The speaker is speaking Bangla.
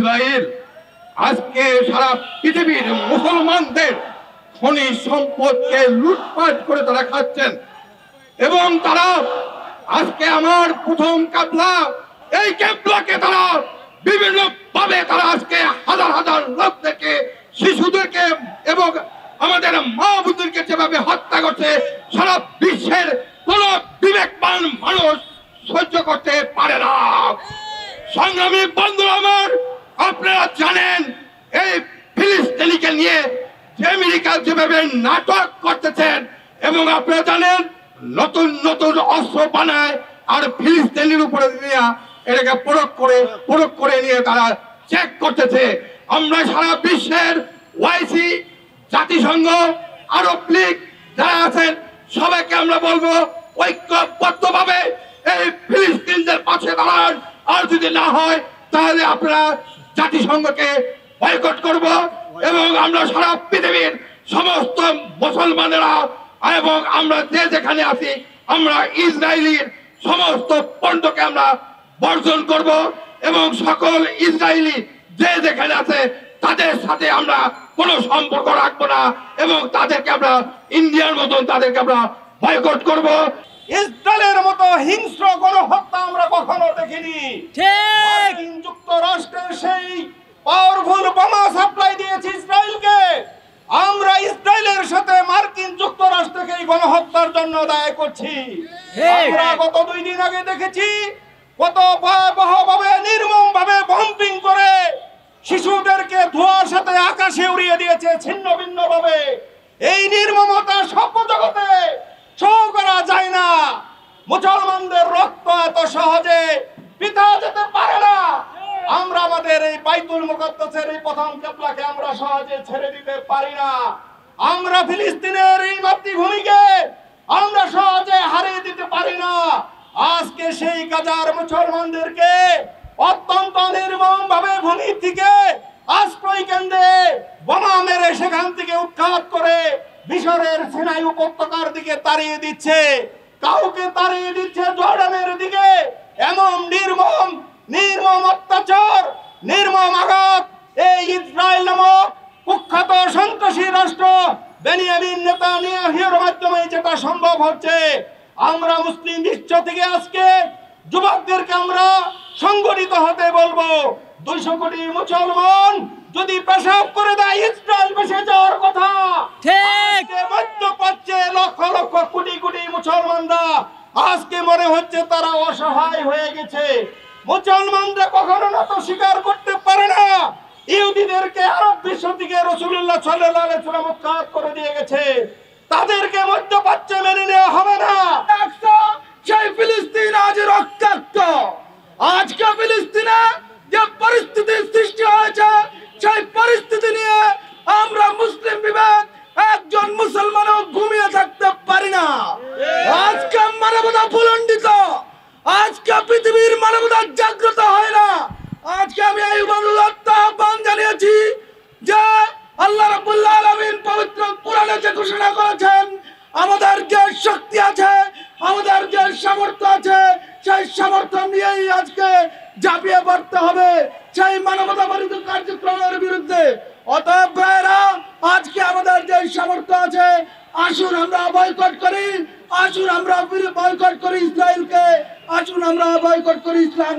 ইসরায়েল আজকে সারা পৃথিবীর মুসলমানদের খনিজ সম্পদকে লুটপাট করে তারা খাচ্ছেন এবং তারা আজকে আমার প্রথম কাবলা এই কাবলাকে তারা বিভিন্ন ভাবে তারা আজকে হাজার হাজার লোকদেরকে শিশুদেরকে এবং আমাদের মা বোনদেরকে যেভাবে হত্যা করছে সারা বিশ্বের কোন বিবেকবান মানুষ সহ্য করতে পারে না। সংগ্রামী বন্ধুরা আমার, আপনারা জানেন এই ফিলিস্তিনিকে নিয়ে যে আমেরিকা যেভাবে নাটক করতেছেন এবং আপনারা জানেন নতুন নতুন অস্ত্র বানায় আর ফিলিস্তিনির উপরে নিয়ে এটাকে প্রয়োগ করে নিয়ে তারা চেক করতেছে। আমরা সারা বিশ্বের ওআইসি, জাতিসংঘ, আরব লীগ যারা আছেন সবাইকে আমরা বলবো ঐক্যবদ্ধভাবে এই ফিলিস্তিনদের পাশে দাঁড়ান। আর যদি না হয় তাহলে আপনারা জাতিসংঘকে বয়কট করব এবং আমরা সারা পৃথিবীর সমস্ত মুসলমানেরা এবং আমরা যে যেখানে আছি আমরা ইসরায়েলির সমস্ত পণ্যকে আমরা বর্জন করব এবং সকল ইসরায়েলি যে যেখানে আছে তাদের সাথে আমরা কোনো সম্পর্ক রাখবো না এবং তাদেরকে আমরা ইন্ডিয়ার মতন তাদেরকে আমরা বয়কট করব। ইসরায়েলের মতো হিংস্র গণহত্যা আমরা কখনো দেখিনি। মার্কিন যুক্তরাষ্ট্রের সেই পাওয়ারফুল বোমা সাপ্লাই দিয়েছে ইসরায়েলকে। আমরা ইসরায়েলের সাথে মার্কিন যুক্তরাষ্ট্রকে এই গণহত্যার জন্য দায়ী করছি। আমরা গত 2 দিন আগে দেখেছি কত ভয়াবহভাবে নির্মমভাবে বম্বিং করে শিশুদেরকে ধোঁয়ার সাথে আকাশে উড়িয়ে দিয়েছে ছিন্ন ভিন্ন ভাবে। এই নির্মমতা সভ্য জগতে সহ্য করা যায় না। মুসলমানদের রক্ত এত সহজে পিতা যেতে পারে না। আমরা আমাদের এই বাইতুল মুকাদ্দাসের এই প্রথম কিবলাকে আমরা সহজে ছেড়ে দিতে পারি না। আমরা ফিলিস্তিনের এই মাতৃভূমিকে আমরা সহজে হারিয়ে দিতে পারি না। আজকে সেই গাজার মুসলমানদেরকে অত্যন্ত নির্মম ভাবে ভূমি থেকে আশ্রয় কেন্দ্রে বোমা মেরে সেখান থেকে উৎখাত করে মিশরের সিনাই উপত্যকার দিকে তাড়িয়ে দিচ্ছে, কাউকে তাড়িয়ে দিচ্ছে জর্ডানের দিকে। এমন নির্মম অত্যাচার, নির্মম আঘাত এই ইসরায়েল নামক কুখ্যাত সন্ত্রাসী রাষ্ট্র বেনিয়ামিন নেতানিয়াহুর মাধ্যমে যেটা সম্ভব হচ্ছে। আমরা মুসলিম বিশ্ব থেকে আজকে যুবকদেরকে আমরা সংগঠিত হতে বলবো। 200 কোটি মুসলমান যদি পেশাব করে দেয় ইসরায়েল বেঁচে যাওয়ার কথা। আজকে মধ্যপ্রাচ্যে লক্ষ লক্ষ কোটি কোটি মুসলমানরা আজকে মনে হচ্ছে তারা অসহায় হয়ে গেছে। মুসলমানরা কখনো না তো স্বীকার করতে পারে না ইহুদিদেরকে আরব বিশ্ব থেকে রাসূলুল্লাহ সাল্লাল্লাহু আলাইহি ওয়াসাল্লাম উৎখাত করে দিয়ে গেছে। তাদেরকে মধ্যপ্রাচ্যে মেনে নেওয়া হবে না। সেই ফিলিস্তিন আজ রক্তাক্ত। আজকে ফিলিস্তিনে যে পরিস্থিতি সৃষ্টি হয়েছে সেই পরিস্থিতি নিয়ে আমরা মুসলিম বিবেক একজন মুসলমানও ঘুমিয়ে থাকতে পারি না। আজকে মানবতা ভুলণ্ডিত, আজকে পৃথিবীর মানবতা জাগ্রত হয় না। আজকে আমি এই আহ্বান জানিয়েছি যে আল্লাহ রাব্বুল আলামিন পবিত্র কোরআনে যে ঘোষণা করেছেন আমাদের যে শক্তি আছে, আমাদের যে সামর্থ্য আছে, সেই সামর্থ্য নিয়েই আজকে ঝাঁপিয়ে পড়তে হবে সেই মানবতা বিরোধী কার্যক্রমের বিরুদ্ধে। অতএব ভাইরা, আজকে আমাদের যে সামর্থ্য আছে আসুন আমরা বয়কট করি, আসুন আমরা বয়কট করি ইসরায়েলকে, আসুন আমরা বয়কট করি ইসলাম।